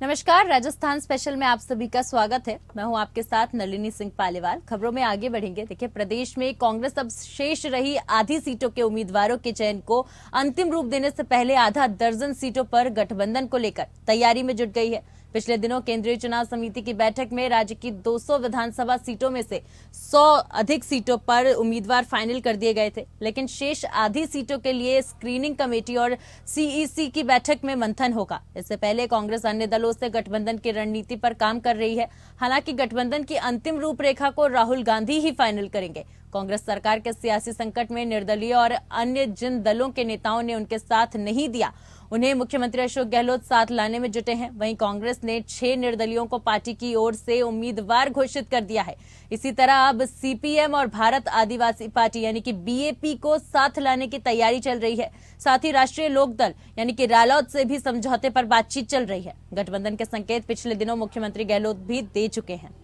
नमस्कार, राजस्थान स्पेशल में आप सभी का स्वागत है। मैं हूं आपके साथ नलिनी सिंह पालीवाल। खबरों में आगे बढ़ेंगे। देखिए, प्रदेश में कांग्रेस अब शेष रही आधी सीटों के उम्मीदवारों के चयन को अंतिम रूप देने से पहले आधा दर्जन सीटों पर गठबंधन को लेकर तैयारी में जुट गई है। पिछले दिनों केंद्रीय चुनाव समिति की बैठक में राज्य की 200 विधानसभा सीटों में से 100 अधिक सीटों पर उम्मीदवार फाइनल कर दिए गए थे, लेकिन शेष आधी सीटों के लिए स्क्रीनिंग कमेटी और सीईसी की बैठक में मंथन होगा। इससे पहले कांग्रेस अन्य दलों से गठबंधन की रणनीति पर काम कर रही है। हालांकि गठबंधन की अंतिम रूपरेखा को राहुल गांधी ही फाइनल करेंगे। कांग्रेस सरकार के सियासी संकट में निर्दलीय और अन्य जिन दलों के नेताओं ने उनके साथ नहीं दिया, उन्हें मुख्यमंत्री अशोक गहलोत साथ लाने में जुटे हैं। वहीं कांग्रेस ने 6 निर्दलियों को पार्टी की ओर से उम्मीदवार घोषित कर दिया है। इसी तरह अब सीपीएम और भारत आदिवासी पार्टी यानी कि बीएपी को साथ लाने की तैयारी चल रही है। साथ ही राष्ट्रीय लोकदल यानी कि रालोद से भी समझौते पर बातचीत चल रही है। गठबंधन के संकेत पिछले दिनों मुख्यमंत्री गहलोत भी दे चुके हैं।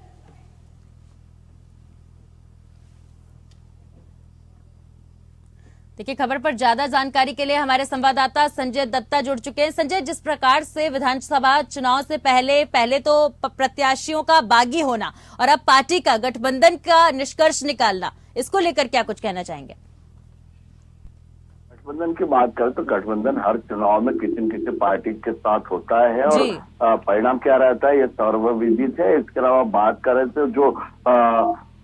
देखिए, खबर पर ज्यादा जानकारी के लिए हमारे संवाददाता संजय दत्ता जुड़ चुके हैं। संजय, जिस प्रकार से विधानसभा चुनाव से पहले तो प्रत्याशियों का बागी होना और अब पार्टी का गठबंधन का निष्कर्ष निकालना, इसको लेकर क्या कुछ कहना चाहेंगे? गठबंधन की बात करें तो गठबंधन हर चुनाव में किसी न किसी पार्टी के साथ होता है और परिणाम क्या रहता है ये सर्वविदित है। इसके अलावा बात करें तो जो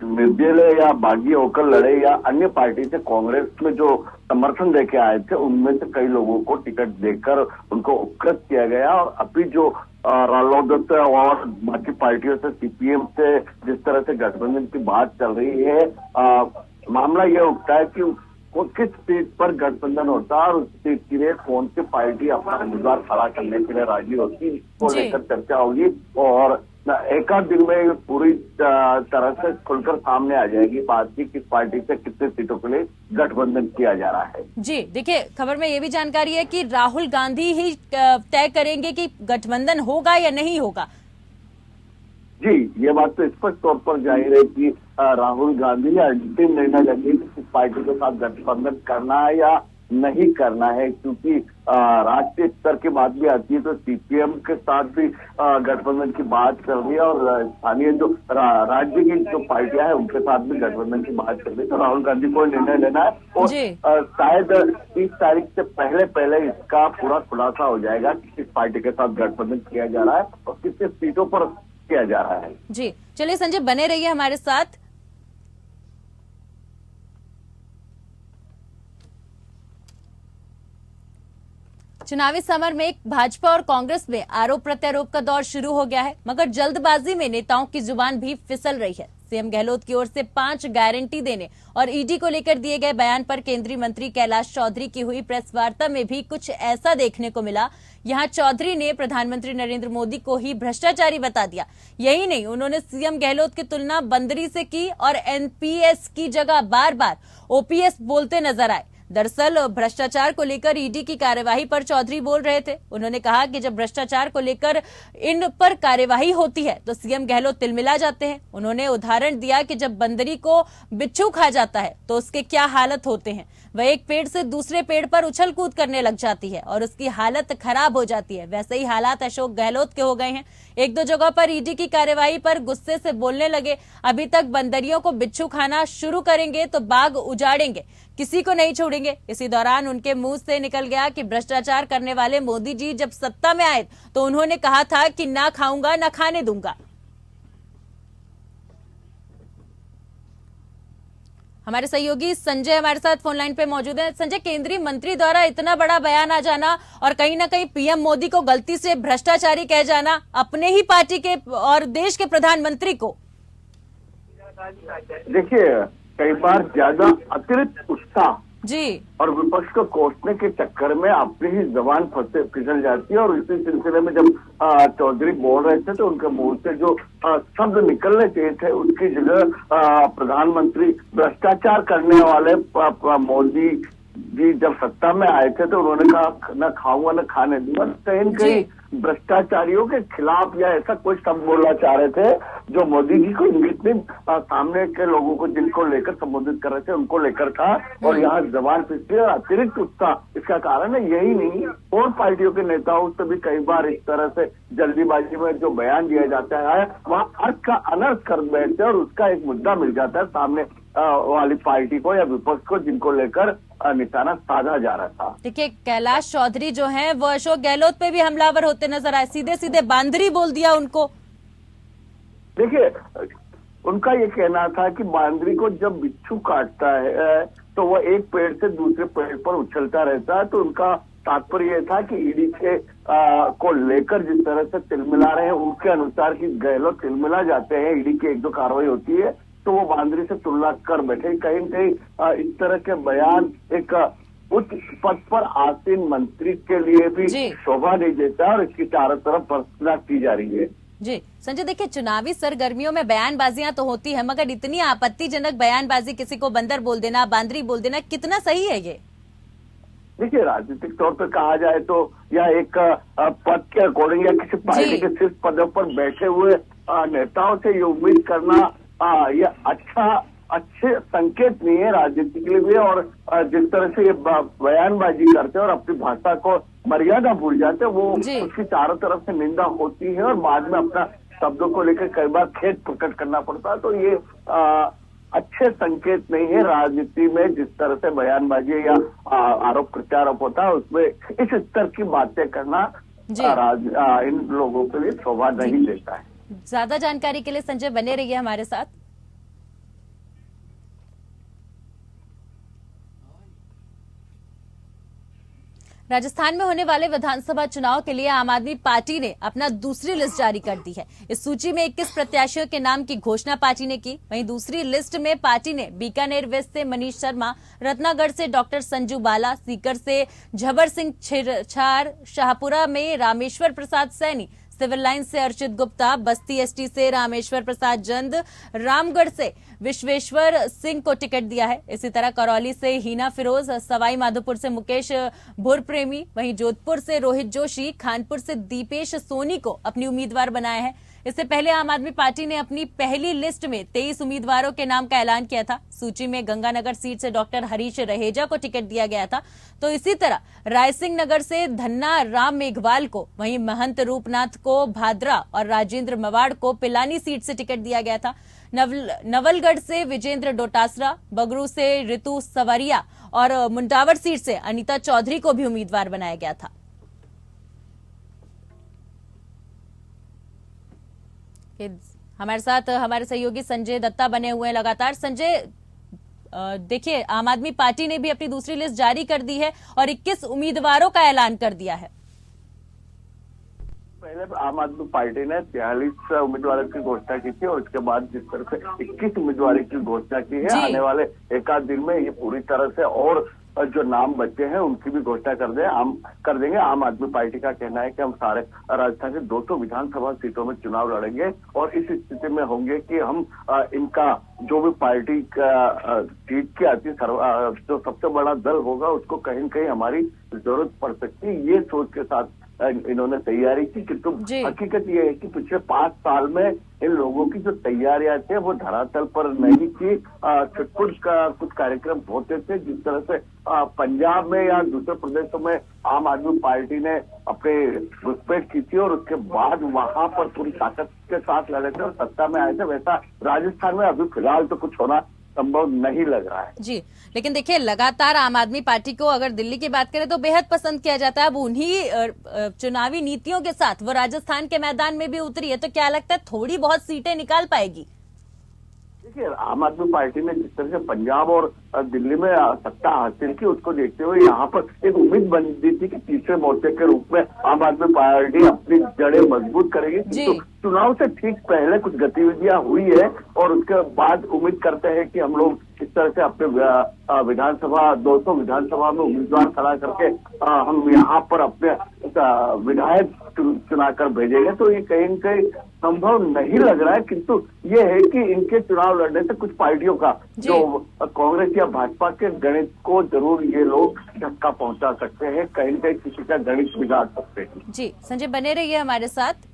निर्दलीय या बागी होकर लड़े या अन्य पार्टी से कांग्रेस में जो समर्थन देके आए थे, उनमें से कई लोगों को टिकट देकर उनको उपकृत किया गया। और अभी जो रालोद और बाकी पार्टियों से सीपीएम से जिस तरह से गठबंधन की बात चल रही है, मामला यह उठता है कि वो किस सीट पर गठबंधन होता है और उस सीट के लिए कौन सी पार्टी अपना उम्मीदवार खड़ा करने के लिए राजी होती है, इसको लेकर चर्चा होगी। और एक आध दिन में पूरी तरह से खुलकर सामने आ जाएगी बात की किस पार्टी से कितने सीटों के लिए गठबंधन किया जा रहा है। जी, देखिए, खबर में ये भी जानकारी है कि राहुल गांधी ही तय करेंगे कि गठबंधन होगा या नहीं होगा। जी, ये बात तो स्पष्ट तौर पर जाहिर है कि राहुल गांधी अंतिम निर्णय लेंगे कि किस पार्टी के साथ गठबंधन करना है या नहीं करना है, क्योंकि राष्ट्रीय स्तर की बात भी आती है तो सीपीएम के साथ भी गठबंधन की बात चल रही है और स्थानीय जो राज्य की जो पार्टियां हैं उनके साथ भी गठबंधन की बात चल रही है। तो राहुल गांधी को निर्णय लेना है और शायद 30 तारीख से पहले इसका पूरा खुलासा हो जाएगा कि किस पार्टी के साथ गठबंधन किया जा रहा है और कितने सीटों पर किया जा रहा है। जी, चलिए संजय, बने रहिए हमारे साथ। चुनावी समर में भाजपा और कांग्रेस में आरोप प्रत्यारोप का दौर शुरू हो गया है, मगर जल्दबाजी में नेताओं की जुबान भी फिसल रही है। सीएम गहलोत की ओर से 5 गारंटी देने और ईडी को लेकर दिए गए बयान पर केंद्रीय मंत्री कैलाश चौधरी की हुई प्रेस वार्ता में भी कुछ ऐसा देखने को मिला। यहां चौधरी ने प्रधानमंत्री नरेंद्र मोदी को ही भ्रष्टाचारी बता दिया। यही नहीं, उन्होंने सीएम गहलोत की तुलना बंदरी से की और एनपीएस की जगह बार बार ओपीएस बोलते नजर आए। दरअसल भ्रष्टाचार को लेकर ईडी की कार्यवाही पर चौधरी बोल रहे थे। उन्होंने कहा कि जब भ्रष्टाचार को लेकर इन पर कार्यवाही होती है तो सीएम गहलोत तिलमिला जाते हैं। उन्होंने उदाहरण दिया कि जब बंदरी को बिच्छू खा जाता है तो उसके क्या हालत होते हैं। वह एक पेड़ से दूसरे पेड़ पर उछल कूद करने लग जाती है और उसकी हालत खराब हो जाती है। वैसे ही हालात अशोक गहलोत के हो गए हैं। 1-2 जगह पर ईडी की कार्यवाही पर गुस्से से बोलने लगे, अभी तक बंदरियों को बिच्छू खाना शुरू करेंगे तो बाग उजाड़ेंगे, किसी को नहीं छोड़ेंगे। इसी दौरान उनके मुंह से निकल गया कि भ्रष्टाचार करने वाले मोदी जी जब सत्ता में आए तो उन्होंने कहा था कि ना खाऊंगा ना खाने दूंगा। हमारे सहयोगी संजय हमारे साथ फोन लाइन पे मौजूद है। संजय, केंद्रीय मंत्री द्वारा इतना बड़ा बयान आ जाना और कहीं ना कहीं पीएम मोदी को गलती से भ्रष्टाचारी कह जाना अपने ही पार्टी के और देश के प्रधानमंत्री को, देखिए, कई बार ज्यादा अतिरिक्त उत्साह जी और विपक्ष को कोसने के चक्कर में अपनी ही जबान फिसल जाती है। और इसी सिलसिले में जब चौधरी बोल रहे थे तो उनके मुंह से जो शब्द निकलने चाहिए थे उसकी जगह प्रधानमंत्री भ्रष्टाचार करने वाले मोदी जी जब सत्ता में आए थे तो उन्होंने कहा न खाऊंगा न खाने दूंगा, कहीं न कहीं भ्रष्टाचारियों के खिलाफ या ऐसा कुछ शब्द बोलना चाह रहे थे जो मोदी जी को इंगित नहीं, सामने के लोगों को जिनको लेकर संबोधित कर रहे थे उनको लेकर था। और यहाँ जबान फिसली और अतिरिक्त उत्साह इसका कारण है। यही नहीं, और पार्टियों के नेताओं से भी कई बार इस तरह से जल्दीबाजी में जो बयान दिया जाता है वहाँ अर्थ का अनर्थ कर बैठते हैं और उसका एक मुद्दा मिल जाता है सामने वाली पार्टी को या विपक्ष को जिनको लेकर निशाना साधा जा रहा था। देखिए कैलाश चौधरी जो हैं वो अशोक गहलोत पे भी हमलावर होते नजर आए, सीधे सीधे बांदरी बोल दिया उनको। देखिए उनका ये कहना था कि बांदरी को जब बिच्छू काटता है तो वो एक पेड़ से दूसरे पेड़ पर उछलता रहता है, तो उनका तात्पर्य यह था कि ईडी के को लेकर जिस तरह से तिलमिला रहे हैं उनके अनुसार कि गहलोत तिलमिला जाते हैं, ईडी की एक दो कार्रवाई होती है तो वो बांदरी से तुलना कर बैठे। कहीं न कहीं इस तरह के बयान एक उच्च पद पर आसीन मंत्री के लिए भी शोभा नहीं देता और इसकी चारों तरफ प्रशंसा की जा रही है। जी संजय, देखिए चुनावी सरगर्मियों में बयानबाजियां तो होती है, मगर इतनी आपत्तिजनक बयानबाजी, किसी को बंदर बोल देना, बांदरी बोल देना, कितना सही है ये? देखिए राजनीतिक तौर पर कहा जाए तो या एक पद के अकॉर्डिंग या किसी पार्टी के शीर्ष पदों पर बैठे हुए नेताओं से ये उम्मीद करना ये अच्छे संकेत नहीं है राजनीति के लिए भी। और जिस तरह से ये बयानबाजी करते हैं और अपनी भाषा को मर्यादा भूल जाते हैं, वो उसकी चारों तरफ से निंदा होती है और बाद में अपना शब्दों को लेकर कई बार खेद प्रकट करना पड़ता है। तो ये अच्छे संकेत नहीं है राजनीति में। जिस तरह से बयानबाजी या आरोप प्रत्यारोप होता है उसमें इस स्तर की बातें करना इन लोगों के लिए शोभा नहीं देता है। ज्यादा जानकारी के लिए संजय बने रहिए हमारे साथ। राजस्थान में होने वाले विधानसभा चुनाव के लिए आम आदमी पार्टी ने अपना दूसरी लिस्ट जारी कर दी है। इस सूची में 21 प्रत्याशियों के नाम की घोषणा पार्टी ने की। वहीं दूसरी लिस्ट में पार्टी ने बीकानेर वेस्ट से मनीष शर्मा, रत्नागढ़ से डॉक्टर संजू बाला, सीकर से झबर सिंह छिरछार, शाहपुरा में रामेश्वर प्रसाद सैनी, सिविल लाइन से अर्चित गुप्ता, बस्ती एसटी से रामेश्वर प्रसाद जंद, रामगढ़ से विश्वेश्वर सिंह को टिकट दिया है। इसी तरह करौली से हीना फिरोज, सवाई माधोपुर से मुकेश भुरप्रेमी, वहीं जोधपुर से रोहित जोशी, खानपुर से दीपेश सोनी को अपनी उम्मीदवार बनाया है। इससे पहले आम आदमी पार्टी ने अपनी पहली लिस्ट में 23 उम्मीदवारों के नाम का ऐलान किया था। सूची में गंगानगर सीट से डॉक्टर हरीश रहेजा को टिकट दिया गया था। तो इसी तरह रायसिंह नगर से धन्ना राम मेघवाल को, वहीं महंत रूपनाथ को भादरा और राजेंद्र मवाड़ को पिलानी सीट से टिकट दिया गया था। नवलगढ़ से विजेंद्र डोटासरा, बगरू से ऋतु सवरिया और मुंडावर सीट से अनीता चौधरी को भी उम्मीदवार बनाया गया था। हमारे साथ हमारे सहयोगी संजय दत्ता बने हुए हैं लगातार। संजय, देखिए आम आदमी पार्टी ने भी अपनी दूसरी लिस्ट जारी कर दी है और 21 उम्मीदवारों का ऐलान कर दिया है। पहले आम आदमी पार्टी ने 43 उम्मीदवारों की घोषणा की थी और उसके बाद जिस तरह से 21 उम्मीदवारों की घोषणा की है, आने वाले एक आध दिन में ये पूरी तरह से और जो नाम बचे हैं उनकी भी घोषणा कर देंगे। आम आदमी पार्टी का कहना है कि हम सारे राजस्थान के 200 विधानसभा सीटों में चुनाव लड़ेंगे और इस स्थिति में होंगे कि हम इनका जो भी पार्टी का जीत के आती जो सबसे बड़ा दल होगा उसको कहीं न कहीं हमारी जरूरत पड़ सकती है। ये सोच के साथ इन्होंने तैयारी की, किंतु हकीकत ये है कि पिछले 5 साल में इन लोगों की जो तैयारियां थे वो धरातल पर नहीं थी। कुछ कार्यक्रम होते थे जिस तरह से पंजाब में या दूसरे प्रदेशों में आम आदमी पार्टी ने अपने घुसपैठ की थी और उसके बाद वहां पर पूरी ताकत के साथ लड़े थे और सत्ता में आए थे। वैसा राजस्थान में अभी फिलहाल तो कुछ होना संभव नहीं लग रहा है। जी, लेकिन देखिए लगातार आम आदमी पार्टी को अगर दिल्ली की बात करें तो बेहद पसंद किया जाता है। अब उन्हीं चुनावी नीतियों के साथ वो राजस्थान के मैदान में भी उतरी है, तो क्या लगता है थोड़ी बहुत सीटें निकाल पाएगी? देखिए आम आदमी पार्टी ने जिस तरह से पंजाब और दिल्ली में सत्ता हासिल की उसको देखते हुए यहाँ पर एक उम्मीद बनती थी कि तीसरे मोर्चे के रूप में आम आदमी पार्टी अपनी जड़ें मजबूत करेगी। तो चुनाव से ठीक पहले कुछ गतिविधियां हुई है और उसके बाद उम्मीद करते हैं कि हम लोग इस तरह से अपने विधानसभा 200 विधानसभा में उम्मीदवार खड़ा करके हम यहाँ पर अपने विधायक चुना कर भेजेंगे। तो ये कहीं न कहीं संभव नहीं लग रहा है, किंतु ये है कि इनके चुनाव लड़ने से कुछ पार्टियों का जो कांग्रेस या भाजपा के गणित को जरूर ये लोग धक्का पहुंचा सकते हैं, कहीं न कहीं किसी का गणित बिगाड़ सकते हैं। जी संजय, बने रहिए हमारे साथ।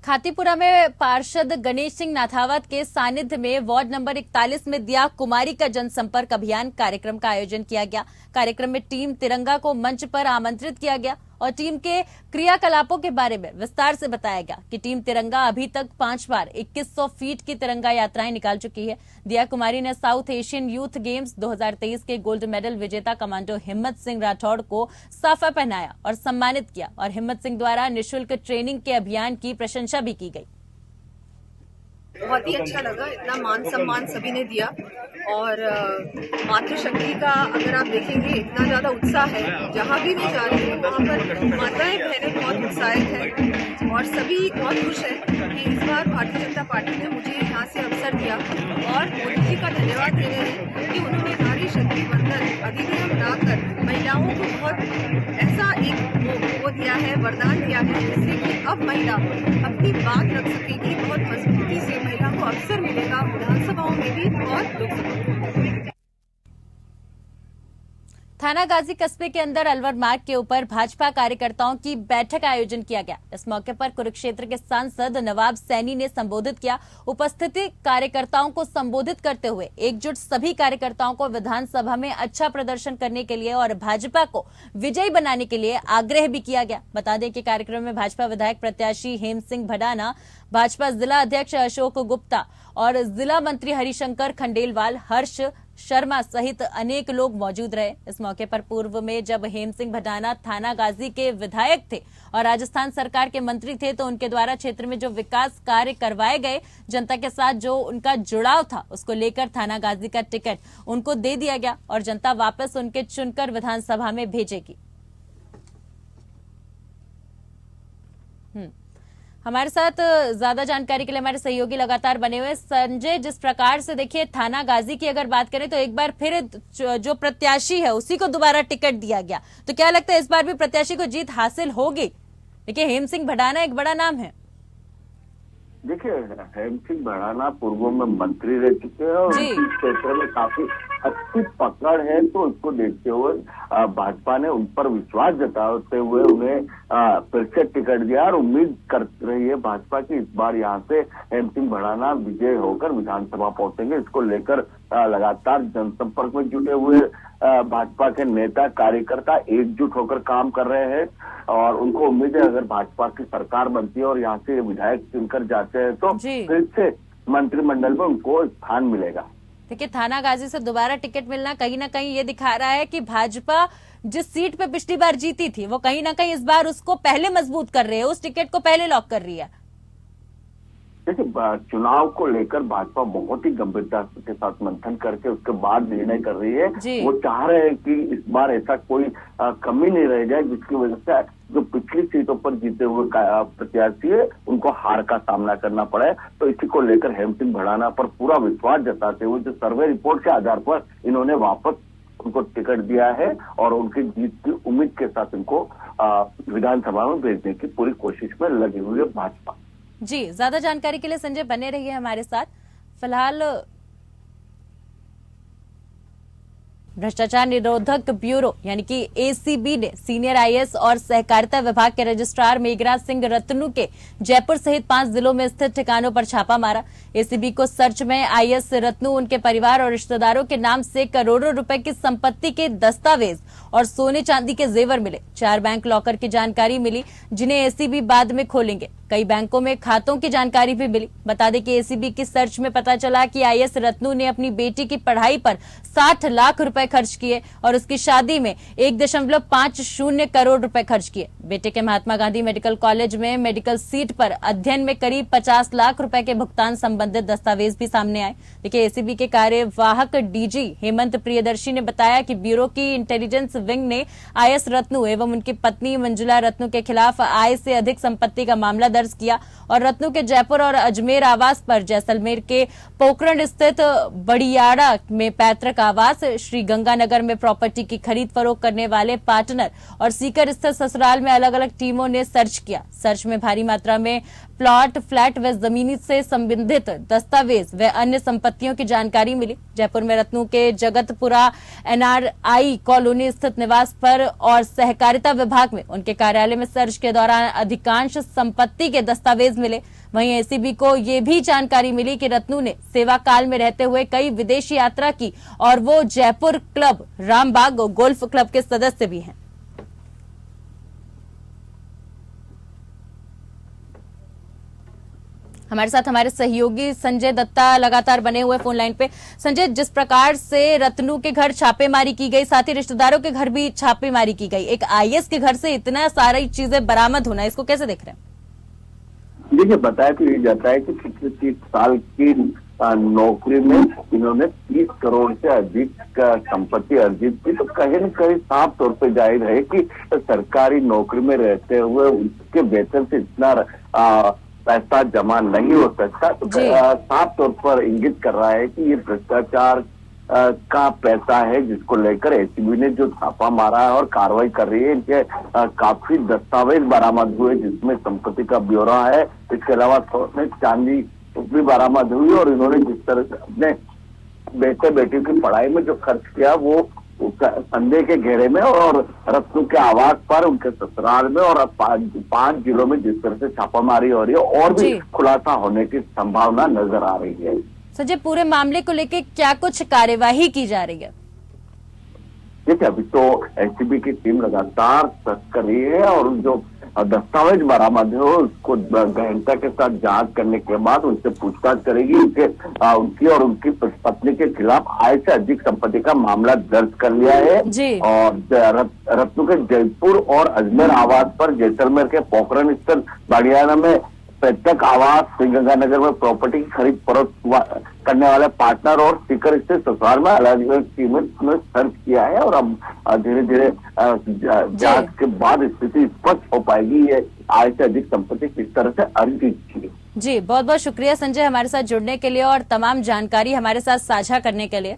खातीपुरा में पार्षद गणेश सिंह नाथावत के सानिध्य में वार्ड नंबर 41 में दिया कुमारी का जनसंपर्क अभियान कार्यक्रम का आयोजन किया गया। कार्यक्रम में टीम तिरंगा को मंच पर आमंत्रित किया गया और टीम के क्रियाकलापों के बारे में विस्तार से बताया गया कि टीम तिरंगा अभी तक 5 बार 2100 फीट की तिरंगा यात्राएं निकाल चुकी है। दिया कुमारी ने साउथ एशियन यूथ गेम्स 2023 के गोल्ड मेडल विजेता कमांडो हिम्मत सिंह राठौड़ को साफा पहनाया और सम्मानित किया और हिम्मत सिंह द्वारा निःशुल्क ट्रेनिंग के अभियान की प्रशंसा भी की गई। बहुत ही अच्छा लगा, इतना मान सम्मान सभी ने दिया और मातृशक्ति का अगर आप देखेंगे इतना ज्यादा उत्साह है। जहाँ भी मैं जा रही हूँ वहाँ पर माताएं बहनें बहुत उत्साहित हैं और सभी बहुत खुश है कि इस बार भारतीय जनता पार्टी ने मुझे यहाँ से अवसर दिया और मोदी जी का धन्यवाद दे रहे हैं कि उन्होंने नारी शक्ति वंदन अधिनियम लाकर महिलाओं को बहुत ऐसा एक वो दिया है, वरदान दिया है, जिससे कि अब महिला अपनी बात रख सकेगी, बहुत मजबूती से महिला को अवसर मिलेगा विधानसभाओं में भी और लोकसभा में। थाना गाजी कस्बे के अंदर अलवर मार्ग के ऊपर भाजपा कार्यकर्ताओं की बैठक का आयोजन किया गया। इस मौके पर कुरुक्षेत्र के सांसद नवाब सैनी ने संबोधित किया। उपस्थित कार्यकर्ताओं को संबोधित करते हुए एकजुट सभी कार्यकर्ताओं को विधानसभा में अच्छा प्रदर्शन करने के लिए और भाजपा को विजयी बनाने के लिए आग्रह भी किया गया। बता दें कि कार्यक्रम में भाजपा विधायक प्रत्याशी हेम सिंह भडाना, भाजपा जिला अध्यक्ष अशोक गुप्ता और जिला मंत्री हरिशंकर खंडेलवाल, हर्ष शर्मा सहित अनेक लोग मौजूद रहे। इस मौके पर पूर्व में जब हेम सिंह भडाना थाना गाजी के विधायक थे और राजस्थान सरकार के मंत्री थे तो उनके द्वारा क्षेत्र में जो विकास कार्य करवाए गए, जनता के साथ जो उनका जुड़ाव था, उसको लेकर थाना गाजी का टिकट उनको दे दिया गया और जनता वापस उनके चुनकर विधानसभा में भेजेगी। हमारे साथ ज्यादा जानकारी के लिए हमारे सहयोगी लगातार बने हुए। संजय, जिस प्रकार से देखिए थाना गाजी की अगर बात करें तो एक बार फिर जो प्रत्याशी है उसी को दोबारा टिकट दिया गया, तो क्या लगता है इस बार भी प्रत्याशी को जीत हासिल होगी? देखिए हेम सिंह भडाना एक बड़ा नाम है। देखिए हेम सिंह भडाना पूर्व में मंत्री रह चुके हैं और इस क्षेत्र में काफी अच्छी पकड़ है, तो उसको देखते हुए भाजपा ने उन पर विश्वास जताते हुए उन्हें फिर से टिकट दिया और उम्मीद कर रही है भाजपा की इस बार यहाँ से हेम सिंह भडाना विजय होकर विधानसभा पहुंचेंगे। इसको लेकर लगातार जनसंपर्क में जुटे हुए भाजपा के नेता कार्यकर्ता एकजुट होकर काम कर रहे हैं और उनको उम्मीद है अगर भाजपा की सरकार बनती है और यहाँ से विधायक चुनकर जाते हैं तो फिर से मंत्रिमंडल में उनको स्थान मिलेगा। देखिए थाना गाजी से दोबारा टिकट मिलना कहीं ना कहीं ये दिखा रहा है कि भाजपा जिस सीट पे पिछली बार जीती थी वो कहीं ना कहीं इस बार उसको पहले मजबूत कर रही है, उस टिकट को पहले लॉक कर रही है। देखिए चुनाव को लेकर भाजपा बहुत ही गंभीरता के साथ मंथन करके उसके बाद निर्णय कर रही है। वो चाह रहे हैं कि इस बार ऐसा कोई कमी नहीं रह जाए जिसकी वजह से जो पिछली सीटों पर जीते हुए प्रत्याशी है उनको हार का सामना करना पड़े। तो इसी को लेकर हेम सिंह भडाना पर पूरा विश्वास जताते हुए जो सर्वे रिपोर्ट के आधार पर इन्होंने वापस उनको टिकट दिया है और उनकी जीत की उम्मीद के साथ इनको विधानसभा में भेजने की पूरी कोशिश में लगी हुई है भाजपा। जी, ज्यादा जानकारी के लिए संजय बने रहिए हमारे साथ। फिलहाल भ्रष्टाचार निरोधक ब्यूरो यानी कि एसीबी ने सीनियर आईएएस और सहकारिता विभाग के रजिस्ट्रार मेघराज सिंह रत्नू के जयपुर सहित 5 जिलों में स्थित ठिकानों पर छापा मारा। एसीबी को सर्च में आईएएस रत्नू, उनके परिवार और रिश्तेदारों के नाम से करोड़ों रुपए की संपत्ति के दस्तावेज और सोने चांदी के जेवर मिले। 4 बैंक लॉकर की जानकारी मिली जिन्हें एसीबी बाद में खोलेंगे। कई बैंकों में खातों की जानकारी भी मिली। बता दें कि एसीबी की सर्च में पता चला कि आईएएस रत्नू ने अपनी बेटी की पढ़ाई पर 60 लाख रुपए खर्च किए और उसकी शादी में 1.50 करोड़ रुपए खर्च किए। बेटे के महात्मा गांधी मेडिकल कॉलेज में मेडिकल सीट पर अध्ययन में करीब 50 लाख रुपए के भुगतान संबंधित दस्तावेज भी सामने आए। देखिए एसीबी के कार्यवाहक डीजी हेमंत प्रियदर्शी ने बताया कि ब्यूरो की इंटेलिजेंस विंग ने आईएएस रत्नू एवं उनकी पत्नी मंजुला रत्नू के खिलाफ आय से अधिक संपत्ति का मामला दर्ज किया और रत्नू के जयपुर और अजमेर आवास पर, जैसलमेर के पोखरण स्थित बड़ियाड़ा में पैतृक आवास, श्री गंगानगर में प्रॉपर्टी की खरीद फरोख्त करने वाले पार्टनर और सीकर स्थित ससुराल में अलग अलग टीमों ने सर्च किया। सर्च में भारी मात्रा में प्लॉट, फ्लैट व जमीनी से संबंधित दस्तावेज व अन्य संपत्तियों की जानकारी मिली। जयपुर में रत्नू के जगतपुरा NRI कॉलोनी स्थित निवास पर और सहकारिता विभाग में उनके कार्यालय में सर्च के दौरान अधिकांश संपत्ति के दस्तावेज मिले। वहीं ACB को ये भी जानकारी मिली कि रत्नू ने सेवा काल में रहते हुए कई विदेश यात्रा की और वो Jaipur club, Rambagh golf club के सदस्य भी हैं। हमारे साथ हमारे सहयोगी संजय दत्ता लगातार बने हुए फोन लाइन पे। संजय, जिस प्रकार से रत्नू के घर छापेमारी की गई, साथ ही रिश्तेदारों के घर भी छापेमारी की गई, एक IAS के घर से इतना सारी चीजें बरामद होना, इसको कैसे देख रहे हैं? देखिए, बताया तो ये जाता है कि पिछले 30 साल की नौकरी में इन्होंने 30 करोड़ से अधिक संपत्ति अर्जित की। तो कहीं न कहीं साफ तौर पे जाहिर है कि सरकारी नौकरी में रहते हुए उसके वेतन से इतना पैसा जमा नहीं हो सकता। तो साफ तौर पर इंगित कर रहा है कि ये भ्रष्टाचार का पैसा है, जिसको लेकर ACB ने जो छापा मारा है और कार्रवाई कर रही है। इनके काफी दस्तावेज बरामद हुए, जिसमें संपत्ति का ब्यौरा है। इसके अलावा सोने चांदी भी बरामद हुई और इन्होंने जिस तरह से अपने बेटे बेटी की पढ़ाई में जो खर्च किया वो संदेह के घेरे में, और रत्नू के आवास पर, उनके ससुराल में और 5 जिलों में जिस तरह से छापामारी हो रही है, और भी खुलासा होने की संभावना नजर आ रही है। संजय, पूरे मामले को लेकर क्या कुछ कार्यवाही की जा रही है? देखिए, अभी तो ACB की टीम लगातार सर्च कर रही है और जो दस्तावेज बरामद है उसको गहनता के साथ जांच करने के बाद उनसे पूछताछ करेगी। उनकी और उनकी पत्नी के खिलाफ आय से अधिक संपत्ति का मामला दर्ज कर लिया है और रत्नू के जयपुर और अजमेर आवास पर, जैसलमेर के पोखरण स्थित बड़ियाड़ा में पैतृक आवास, श्रीगंगानगर में प्रॉपर्टी की खरीद फरोख्त करने वाले पार्टनर और सीकर स्थित ससुराल में अलग अलग टीमों ने सर्च किया है। और अब धीरे धीरे जांच के बाद स्थिति स्पष्ट हो पाएगी ये आय से अधिक संपत्ति किस तरह से अर्जित की। जी, बहुत बहुत शुक्रिया संजय, हमारे साथ जुड़ने के लिए और तमाम जानकारी हमारे साथ साझा करने के लिए।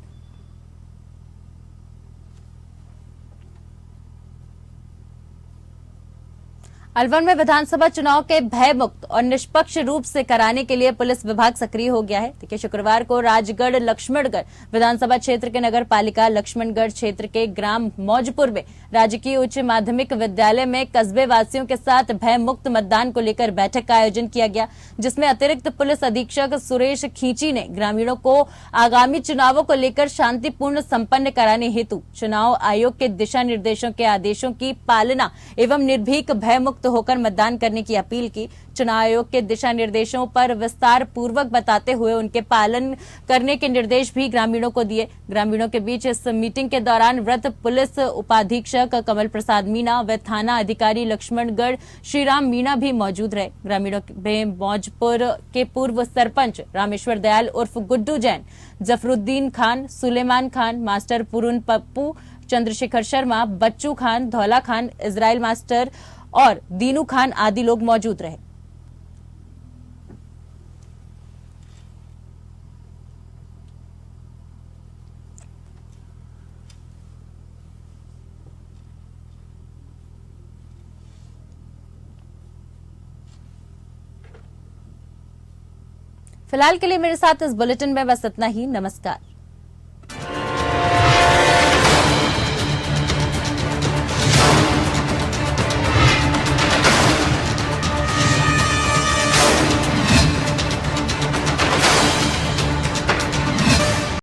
अलवर में विधानसभा चुनाव के भय मुक्त और निष्पक्ष रूप से कराने के लिए पुलिस विभाग सक्रिय हो गया है। देखिए, शुक्रवार को राजगढ़ लक्ष्मणगढ़ विधानसभा क्षेत्र के नगर पालिका लक्ष्मणगढ़ क्षेत्र के ग्राम मौजपुर में राजकीय उच्च माध्यमिक विद्यालय में कस्बे वासियों के साथ भय मुक्त मतदान को लेकर बैठक का आयोजन किया गया, जिसमें अतिरिक्त पुलिस अधीक्षक सुरेश खींची ने ग्रामीणों को आगामी चुनावों को लेकर शांतिपूर्ण संपन्न कराने हेतु चुनाव आयोग के दिशा निर्देशों के आदेशों की पालना एवं निर्भीक भय मुक्त होकर मतदान करने की अपील की। चुनाव आयोग के दिशा निर्देशों पर विस्तार पूर्वक बताते हुए उनके पालन करने के निर्देश भी ग्रामीणों को दिए। ग्रामीणों के बीच इस मीटिंग के दौरान वृत्त पुलिस उपाधीक्षक कमल प्रसाद मीणा व थाना अधिकारी लक्ष्मणगढ़ श्रीराम मीणा भी मौजूद रहे। ग्रामीणों में मौजपुर के पूर्व सरपंच रामेश्वर दयाल उर्फ गुड्डू जैन, जफरुद्दीन खान, सुलेमान खान, मास्टर पुरुन पप्पू, चंद्रशेखर शर्मा, बच्चू खान, धौला खान, इजराइल मास्टर और दीनू खान आदि लोग मौजूद रहे। फिलहाल के लिए मेरे साथ इस बुलेटिन में बस इतना ही। नमस्कार।